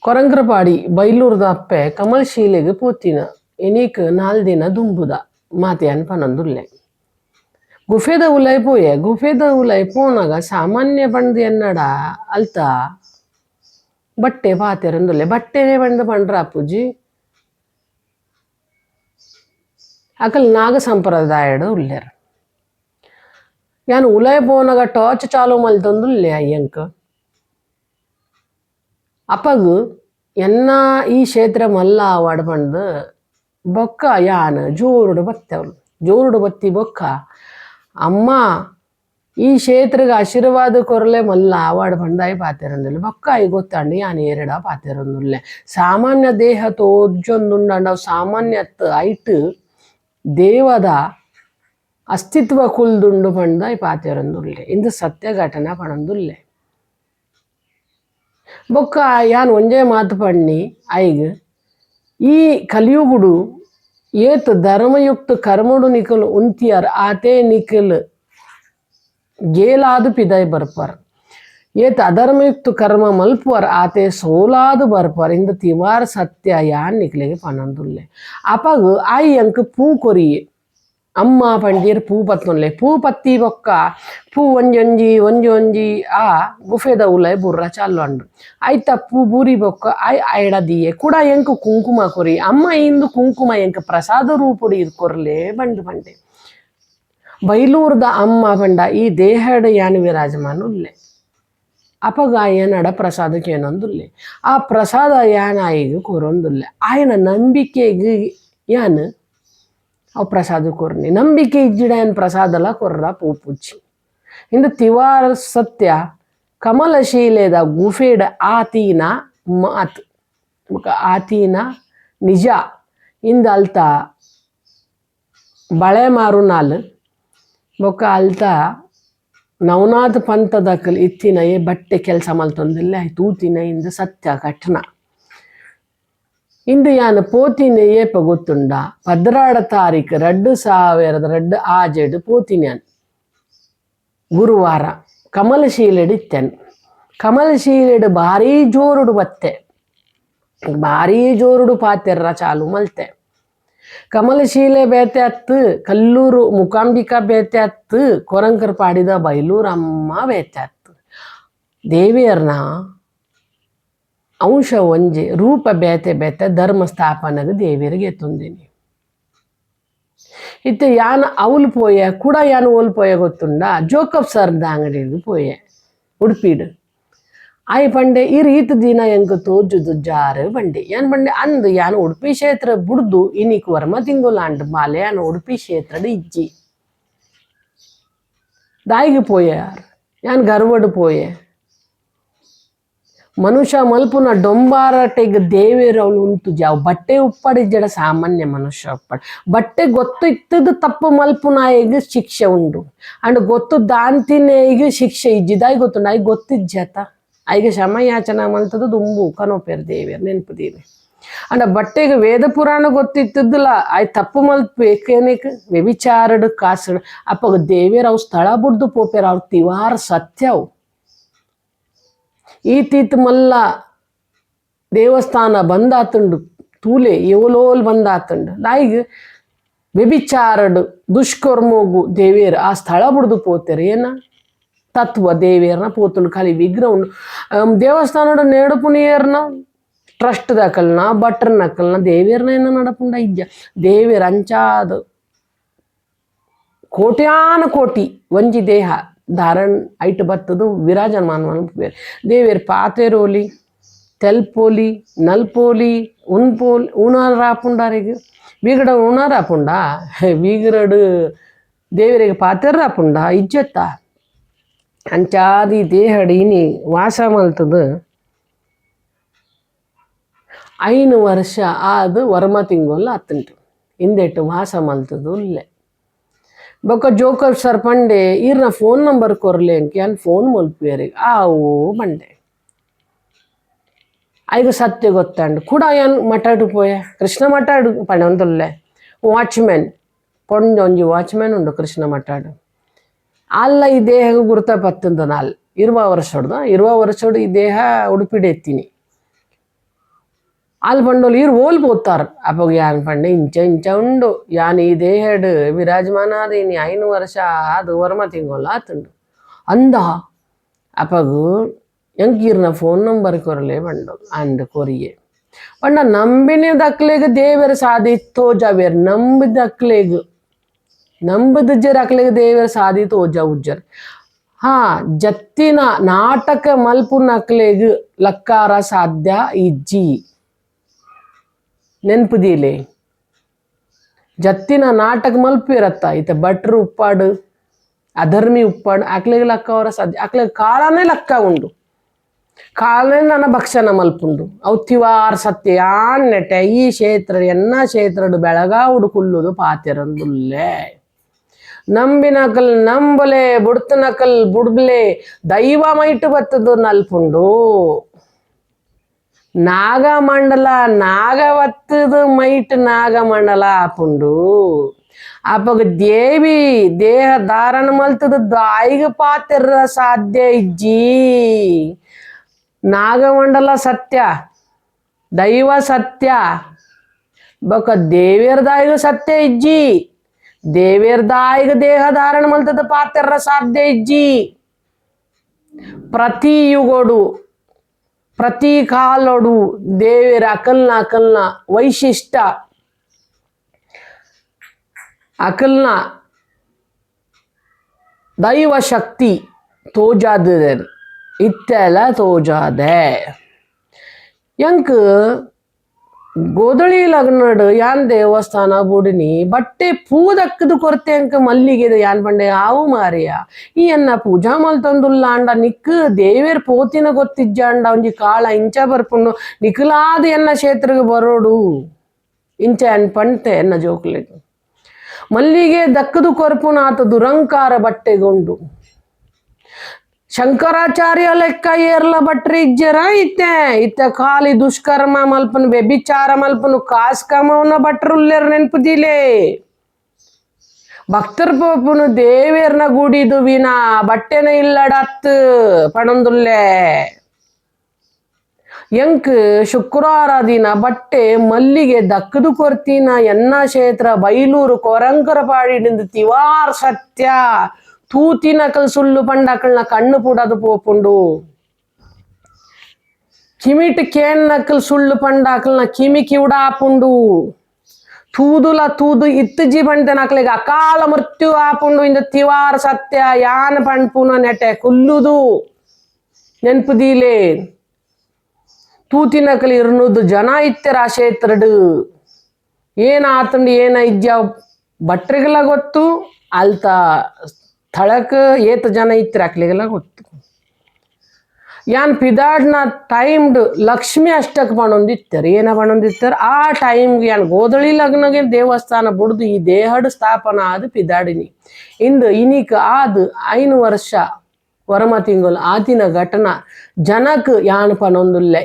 ಕೊರಂಗ್ರಪಾಡಿ ಬೈಲೂರ್ದ ಅಪ್ಪೆ ಕಮಲ್ಶೀಲೆಗೆ ಪೋತಿನ ಎನೀಕ್ 4 ದಿನ ದುಂಬುದ ಮಾತೆಯನ್ ಪನೊಂದುಲ್ಲೆ ಗುಫೆದ ಉಲೈ ಪೋಯೆ ಗುಫೆದ ಉಲೈ ಪೋನಾಗ ಸಾಮಾನ್ಯ ಪಂಡ್ ಎನ್ನಡ ಅಲ್ತ ಬಟ್ಟೆ ಪಾತೆರಂದುಲ್ಲೆ ಬಟ್ಟೆನೆ ಪಂಡ್ ಪಂಡ್ರ ಅಪ್ಪುಜಿ ಅಕಲ್ ನಾಗ ಸಂಪ್ರದಾಯಡ್ ಉಲ್ಲೆರ್ ಯಾನ್ ಉಲೈ ಪೋನಾಗ ಟಾರ್ಚ್ ಚಾಲು ಮಲ್ತೊಂದುಲ್ಲೆ ಅಯ್ಯಂಕ್ ಅಪ್ಪಗು ಎನ್ನ ಈ ಕ್ಷೇತ್ರ ಮಲ್ಲ ಆವಾಡ್ ಪಂಡ್ ಬೊಕ್ಕ ಯಾನ್ ಜೋರುಡು ಬತ್ತೆವಳು ಜೋರುಡು ಬತ್ತಿ ಬೊಕ್ಕ ಅಮ್ಮ ಈ ಕ್ಷೇತ್ರಗೆ ಆಶೀರ್ವಾದ ಕೊರಲೆ ಮಲ್ಲ ಆವಾಡ್ ಪಂಡಾಯಿ ಪಾತೆರಂದುಲ್ಲೆ ಬೊಕ್ಕ ಆಯಿ ಗೊತ್ತಂಡು ಯಾನ್ ಏರಡ ಪಾತೆರಂದುಲ್ಲೆ ಸಾಮಾನ್ಯ ದೇಹ ತೋಜೊಂದುಂಡ ಸಾಮಾನ್ಯತ್ ಐಟ್ ದೇವದ ಅಸ್ತಿತ್ವ ಕುಲ್ದುಂಡು ಪಂಡಾಯಿ ಪಾತೆರಂದುಲ್ಲೆ ಇಂದು ಸತ್ಯ ಘಟನಾ ಪಣಂದುಲ್ಲೆ ಬೊಕ್ಕ ಯಾನ್ ಒಂಜೇ ಮಾತು ಪಣ್ಣಿ ಐಗ್ ಈ ಕಲಿಯುಗುಡು ಏತ್ ಧರ್ಮಯುಕ್ತ ಕರ್ಮಡು ನಿಕಲ್ ಉಂತಿಯರ್ ಆತೆ ನಿಕಲ್ ಗೇಲಾದು ಪಿದೈ ಬರ್ಪರ್ ಏತ್ ಅಧರ್ಮಯುಕ್ತ ಕರ್ಮ ಮಲ್ಪುವರ್ ಆತೆ ಸೋಲಾದು ಬರ್ಪರ್ ಇಂದ ತಿವಾರ್ ಸತ್ಯ ಯಾನ್ ನಿಕ್ಲೆಗೆ ಪನಂದುಲ್ಲೆ ಅಪಗ್ ಆಯಿ ಅಂಕ್ ಪೂ ಕೊರಿಯೆ ಅಮ್ಮ ಪಂಡೀರ್ ಪೂ ಪತ್ತೊನ್ಲೆ ಪೂ ಪತ್ತಿ ಬೊಕ್ಕ ಪೂ ಒಂಜೊಂಜಿ ಒಂಜೊಂಜಿ ಆ ಗುಫೆದ ಉಲೈ ಬುರ್ರ ಚಾಲ್ವಂಡು ಐತ ಪೂ ಬೂರಿ ಬೊಕ್ಕ ಐಡ ದಿಯೆ ಕೂಡ ಎಂಕ್ ಕುಂಕುಮ ಕೊರಿ ಅಮ್ಮ ಇಂದು ಕುಂಕುಮ ಎಂಕ್ ಪ್ರಸಾದ ರೂಪುಡು ಇರ್ಕೊರ್ಲೆ ಬಂಡು ಪಂಡೆ ಬೈಲೂರ್ದ ಅಮ್ಮ ಪಂಡ ಈ ದೇಹಡ್ ಯಾನ್ ವಿರಾಜಮಾನ ಉಲ್ಲೆ ಅಪಗ ಆಯನಡ ಪ್ರಸಾದ ಕೇನೊಂದುಲ್ಲೆ ಆ ಪ್ರಸಾದ ಯಾನ್ ಆಯಿಗ್ ಕೊರೊಂದುಲ್ಲೆ ಆಯನ ನಂಬಿಕೆಗೆ ಯಾನ್ ಅವು ಪ್ರಸಾದ ಕೊರ್ನಿ ನಂಬಿಕೆ ಇಜ್ಜಿಡ ಏನ್ ಪ್ರಸಾದಲ ಕೊರ್ರ ಪೂಪುಚ್ಚಿ ಇಂದು ತಿವಾರ ಸತ್ಯ ಕಮಲಶೀಲೆದ ಗುಫೆಡ ಆತೀನ ಮಾತ್ ಆತೀನ ನಿಜ ಇಂದ ಅಲ್ತ ಬಳೆ ಮಾರುನಾಲ್ ಬೊಕ್ಕ ಅಲ್ತ ನವನಾಥ ಪಂಥದಕಲ್ ಇತ್ತಿನ ಏ ಬಟ್ಟೆ ಕೆಲಸ ಮಲ್ತೊಂದಿಲ್ಲ ತೂತಿನ ಇಂದು ಸತ್ಯ ಘಟನಾ ಇಂದು ಯಾನ್ ಪೋತಿನ ಏಪ ಗೊತ್ತುಂಡ 16 ತಾರೀಕು 2002 ಆಜೆಡ್ ಪೋತಿನ ಯಾನ್ ಗುರುವಾರ ಕಮಲಶೀಲೆಡ್ ಇತ್ತೆನ್ ಕಮಲಶೀಲೆಡ್ ಭಾರೀ ಜೋರುಡು ಬತ್ತೆ ಭಾರೀ ಜೋರುಡು ಪಾತೆರ್ರ ಚಾಲು ಮಲ್ತೆ ಕಮಲಶೀಲೆ ಬೇತೆ ಅತ್ತು ಕಲ್ಲೂರು ಮುಕಾಂಬಿಕಾ ಬೇತೆ ಅತ್ತು ಕೊರಂಕರ್ ಪಾಡಿದ ಬೈಲೂರು ಅಮ್ಮ ಬೇತೆ ಅತ್ತು ದೇವಿಯರ್ನ ಅಂಶ ಒಂಜೆ ರೂಪ ಬೇತೆ ಬೇತೆ ಧರ್ಮ ಸ್ಥಾಪನೆಗೆ ದೇವಿಯರಿಗೆ ಎತ್ತೊಂದಿನಿ ಇತ್ತೆ ಯಾನ್ ಅವಲು ಪೋಯೆ ಕೂಡ ಯಾನ್ ಓಲ್ ಪೋಯೆ ಗೊತ್ತುಂಡ ಜೋಕಫ್ ಸರ್ದ ಅಂಗಡಿಗೆ ಪೋಯೆ ಉಡುಪಿಡ್ ಆಯ್ ಪಂಡೆ ಈ ರೀತಿ ದಿನ ಎಂಕ್ ತೋಜುದು ಜಾರು ಬಂಡೆ ಯಾನ್ ಬಂಡೆ ಅಂದ್ ಯಾನ್ ಉಡುಪಿ ಕ್ಷೇತ್ರ ಬುಡ್ದು ಇನಿಕ್ ವರ್ಮ ತಿಂಗುಲಾಂಡ್ ಮಾಲೆ ಯಾನ್ ಉಡುಪಿ ಕ್ಷೇತ್ರಡ್ ಇಜ್ಜಿ ದಾಯಿಗೆ ಪೋಯೆ ಯಾನ್ ಗರ್ವಡ್ ಪೋಯೆ ಮನುಷ್ಯ ಮಲ್ಪುನ ಡೊಂಬಾರಟೆಗ್ ದೇವೇರವಳು ಉಂಟು ಜಾವ್ ಬಟ್ಟೆ ಉಪ್ಪಡಿಜ್ಜಡ ಸಾಮಾನ್ಯ ಮನುಷ್ಯ ಉಪ್ಪಡ್ ಬಟ್ಟೆ ಗೊತ್ತು ಇತ್ತದು ತಪ್ಪು ಮಲ್ಪುನಾಯಿಗ್ ಶಿಕ್ಷೆ ಉಂಡು ಅಂಡ್ ಗೊತ್ತು ದಾಂತಿನೇಗ್ ಶಿಕ್ಷೆ ಇಜ್ಜಿದಾಯ್ ಗೊತ್ತುಂಡು ಆಯ್ ಗೊತ್ತಿಜ್ಜತ ಆಯ್ಗೆ ಶಮಯಾಚನ ಮಲ್ತದು ದುಂಬು ಕನೋಪೇರ್ ದೇವಿಯರ್ ನೆನಪು ದೇವಿ ಅಂಡ ಬಟ್ಟೆಗೆ ವೇದ ಪುರಾಣ ಗೊತ್ತಿತ್ತದಲ್ಲ ಆಯ್ ತಪ್ಪು ಮಲ್ಪೇನೇಕ್ ವ್ಯಭಿಚಾರಡ್ ಕಾಸಡ್ ಅಪ್ಪಗ ದೇವಿಯರ್ ಅವು ಸ್ಥಳ ಬುಡ್ದು ಪೋಪೇರ್ ಅವ್ರ ತಿವಾರ ಸತ್ಯವು ಈತೀತ್ ಮಲ್ಲ ದೇವಸ್ಥಾನ ಬಂದಾತುಂಡು ತೂಲೆ ಎವಲೋಲ್ ಬಂದಾತುಂಡು ದಾಯಿಗ್ ವ್ಯಭಿಚಾರಡ್ ದುಷ್ಕರ್ಮೋಗು ದೇವಿಯರ್ ಆ ಸ್ಥಳ ಬುಡ್ದು ಪೋತೇರ್ ಏನ ತತ್ವ ದೇವಿಯರ್ನ ಪೋತುಂಡು ಖಾಲಿ ವಿಗ್ರಹ ಉಂಡು ದೇವಸ್ಥಾನದ ನೆಡುಪುನಿಯರ್ನ ಟ್ರಸ್ಟ್ ದಕಲ್ನ ಭಟ್ರ ನಕಲ್ನ ದೇವಿಯರ್ನ ಏನ ನಡಪುಂಡ ಇಜ್ಜ ದೇವಿಯರ್ ಅಂಚಾದ ಕೋಟ್ಯಾನ ಕೋಟಿ ಒಂಜಿ ದೇಹ ಧಾರಣ್ ಐಟ್ ಬತ್ತದು ವಿರಾಜಮಾನ ದೇವಿಯರ್ ಪಾತೆರೋಲಿ ತೆಲ್ಪೋಲಿ ನಲ್ಪೋಲಿ ಉನ್ಪೋಲಿ ಉಣಾರಾಪುಂಡಾರಿಗೆ ಬೀಗಡ ಉಣಾರಾಪುಂಡ ಬೀಗರಡು ದೇವಿಯರಿಗೆ ಪಾತೆರ್ರಾಪುಂಡ ಇಜ್ಜತ್ತ ಅಂಚಾದಿ ದೇಹಡ್ ಇನಿ ವಾಸ ಮಲ್ತದು 5 ವರ್ಷ ಆದು ವರ್ಮ ತಿಂಗೊಲ್ಲ ಅತ್ತುಂಟು ಹಿಂದೆಟ್ಟು ವಾಸ ಮಲ್ತದು ಉಲ್ಲೆ ಬೊಕ್ಕ ಜೋಕರ್ ಸರ್ ಪಂಡೆ ಈರ್ನ ಫೋನ್ ನಂಬರ್ ಕೊರ್ಲೆ ಅಂಕ್ ಯಾನ್ ಫೋನ್ ಮಲ್ಪುಯರಿಗೆ ಆವು ಬಂಡೆ ಐದು ಸತ್ಯ ಗೊತ್ತಂಡು ಕೂಡ ಯಾನ್ ಮಟಾಡು ಪೋಯೆ ಕೃಷ್ಣ ಮಟಾಡು ಪಂಡೆ ಒಂದುಲ್ಲೆ ವಾಚ್ಮೆನ್ ಪೊಂಜೊಂಜಿ ವಾಚ್ಮೆನ್ ಉಂಡು ಕೃಷ್ಣ ಮಟಾಡು ಅಲ್ಲ ಈ ದೇಹ ಗುರುತ ಪತ್ತಂದ ನಾಲ್ 20 ವರ್ಷ ಈ ದೇಹ ಉಡುಪಿಡೆ ಎತ್ತೀನಿ వాళ్ళు పండోళ్ళు ఈరు ఓల్పోతారు అప్పగ యాన్ పండే ఇంಚ ಇಂಚ ಉಂಡು ಯಾನ್ ಈ ದೇಹಡ್ ವಿರಾಜಮಾನಾದೀನಿ 5 ವರ್ಷ ಅದು ವರ್ಮ ತಿಂಗೊಲ್ಲ ಆತುಂಡು ಅಂದ ಅಪ್ಪಗು ಎಂಕೀರ್ನ ಫೋನ್ ನಂಬರ್ ಕೊರಲೆ ಬಂಡೋಳು ಅಂಡ್ ಕೊರಿಯೆ ಪಂಡ ನಂಬಿನ ದಕ್ಲೆಗ್ ದೇವರ ಸಾಧಿ ತೋಜಾವೇರ್ ನಂಬಿದ ಅಕ್ಲೆಗ್ ನಂಬದ ಜರ್ ಅಕ್ಲೆಗ್ ದೇವರ ಸಾಧಿ ತೋಜಾ ಉಜ್ಜರ್ ಹಾ ಜತ್ತಿನ ನಾಟಕ ಮಲ್ಪುನ ಅಕ್ಲೆಗ್ ಲಕ್ಕಾರ ಸಾಧ್ಯ ಇಜ್ಜಿ ನೆನ್ಪುದಿಲೆ ಜತ್ತಿನ ನಾಟಕ ಮಲ್ಪಿರತ್ತ ಈತ ಭಟ್ರು ಉಪ್ಪಾಡು ಅಧರ್ಮಿ ಉಪ್ಪಾಡು ಅಕ್ಲೆಗ್ ಲಕ್ಕ ಅವರ ಸಾಧ್ಯ ಅಕ್ಲೆಗ್ ಕಾಳನೇ ಲಕ್ಕ ಉಂಡು ಕಾಳನೇ ನನ್ನ ಭಕ್ಷಣ ಮಲ್ಪುಂಡು ಅವು ತಿವಾರ್ ಸತ್ಯ ಯಾನ್ ನೆಟೆ ಈ ಕ್ಷೇತ್ರ ಎನ್ನ ಕ್ಷೇತ್ರಡು ಬೆಳಗಾ ಉಡುಕುಲ್ಲುದು ಪಾತಿರಂದುಲ್ಲೆ ನಂಬಿನಕಲ್ ನಂಬಲೆ ಬುಡ್ತನಕಲ್ ಬುಡ್ಬ್ಲೆ ದೈವ ಮೈಟು ಬತ್ತದು ನಲ್ಪುಂಡು ನಾಗಮಂಡಲ ನಾಗವತ್ತದು ಮೈಟ್ ನಾಗಮಂಡಲ ಆಪುಂಡು ಅಪ್ಪಗ ದೇವಿ ದೇಹ ಧಾರಣ ಮಲ್ತದ ದಾಯಿಗ ಪಾತಿರ ಸಾಧ್ಯ ಇಜ್ಜಿ ನಾಗಮಂಡಲ ಸತ್ಯ ದೈವ ಸತ್ಯ ಬೊಕ ದೇವೇರ್ ದಾಯಿಗ ಸತ್ಯ ಇಜ್ಜಿ ದೇವೇರ್ ದಾಯಿಗ ದೇಹ ಧಾರಣ ಮಲ್ತದ ಪಾತಿರ ಸಾಧ್ಯ ಇಜ್ಜಿ ಪ್ರತಿ ಯುಗೋಡು ಪ್ರತಿ ಕಾಲೋಡು ದೇವರ ಅಕಲ್ನ ವೈಶಿಷ್ಟ ಅಕಲ್ನ ದೈವ ಶಕ್ತಿ ತೋಜಾದ ಇತ್ತೆಲ್ಲ ತೋಜಾದೆ ಎಂಕ್ ಗೋದಳಿ ಲಗ್ನಡ್ ಯಾನ್ ದೇವಸ್ಥಾನ ಬುಡಿನಿ ಬಟ್ಟೆ ಪೂದಕ್ಕದು ಕೊರತೆ ಅಂಕ ಮಲ್ಲಿಗೆ ಯಾನ್ ಬಂಡೆ ಆವು ಮಾರಿಯ ಈ ಅನ್ನ ಪೂಜಾ ಮಲ್ತಂದುಲ್ಲ ಅಂಡ ನಿಕ್ ದೇವೇರ್ ಪೋತಿನ ಗೊತ್ತಿಜ್ಜ ಅಂಡ ಒಂಜಿ ಕಾಳ ಇಂಚ ಬರ್ಪುಂಡು ನಿಖಲಾದ ಎನ್ನ ಕ್ಷೇತ್ರಗೆ ಬರೋಡು ಇಂಚ ಅನ್ ಪಂತೆ ಎನ್ನ ಜೋಕ್ಲೆಗ್ ಮಲ್ಲಿಗೆ ದಕ್ಕದು ಕೊರಪುನ ಆತ ದುರಂಕಾರ ಬಟ್ಟೆಗೊಂಡು ಶಂಕರಾಚಾರ್ಯ ಲೆಕ್ಕ ಏರ್ಲ ಬಟ್ರಿ ಇಜ್ಜರ ಇತ್ತೆ ಖಾಲಿ ದುಷ್ಕರ್ಮ ಮಲ್ಪನು ವ್ಯಭಿಚಾರ ಮಲ್ಪನು ಕಾಸ್ ಕಮವನ ಬಟ್ರುಲ್ಲೇರ್ ನೆನ್ಪುದಿಲೆ ಭಕ್ತರ್ ಪೋಪುನು ದೇವೇರ್ನ ಗುಡಿದು ವಿನ ಬಟ್ಟೆನ ಇಲ್ಲಡತ್ ಪಣಂದುಲ್ಲೆ ಎಂಕ್ ಶುಕ್ರವಾರ ದಿನ ಬಟ್ಟೆ ಮಲ್ಲಿಗೆ ದಕ್ಕದು ಕೊರ್ತಿನ ಎನ್ನ ಕ್ಷೇತ್ರ ಬೈಲೂರು ಕೊರಂಕರ ಪಾಡಿಡಿಂದು ತಿವಾರ್ ಸತ್ಯ ತೂತಿನಕಲ್ ಸುಳ್ಳು ಪಂಡಕಲ್ನ ಕಣ್ಣು ಪೂಡದು ಪೋಪುಂಡು ಕಿಮಿಟ್ ಕೇನ್ ನಕಲ್ ಸುಳ್ಳು ಪಂಡಕಲ್ನ ಕಿಮಿ ಕಿವುಡಾಪುಂಡು ತೂದುಲ ತೂದು ಇತ್ತಜಿ ಬಂಟೆ ನಕಲಿಗೆ ಅಕಾಲ ಮೃತ್ಯು ಆಪುಂಡು ಇಂದ ತಿವಾರ ಸತ್ಯ ಯಾನ್ ಪಂಡ್ಪುನ ನೆಟೆ ಕುಲ್ಲುದು ನೆನ್ಪುದೀಲೆ ತೂತಿನಕಲ್ ಇರ್ನುದು ಜನ ಇತ್ತೆರ ಆ ಕ್ಷೇತ್ರಡು ಏನ ಆತಂಡು ಏನ ಇಜ್ಜ ಭಟ್ರಿಗೆಲ್ಲ ಗೊತ್ತು ಅಲ್ತ ಸ್ಥಳಕ್ಕೆ ಏತ ಜನ ಇತ್ತರ ಅಕ್ಲಿಗೆಲ್ಲ ಗೊತ್ತು ಯಾನ್ ಪಿದಾಡ್ನ ಟೈಮ್ಡ್ ಲಕ್ಷ್ಮಿ ಅಷ್ಟಕ್ ಪಣೊಂದಿತ್ತಾರೆ ಏನ ಪಣೊಂದಿತ್ತಾರೆ ಆ ಟೈಮ್ಗೆ ಯಾನ್ ಗೋದಳಿ ಲಗ್ನಗೆ ದೇವಸ್ಥಾನ ಬುಡ್ದು ಈ ದೇಹಡ್ ಸ್ಥಾಪನ ಆದ ಪಿದಾಡಿನಿ ಇಂದು ಇನಿಕ್ ಆದ್ 5 ವರ್ಷ ವರಮ ತಿಂಗಳು ಆತಿನ ಘಟನಾ ಜನಕ್ ಯಾನ್ ಪಣೊಂದುಲ್ಲೆ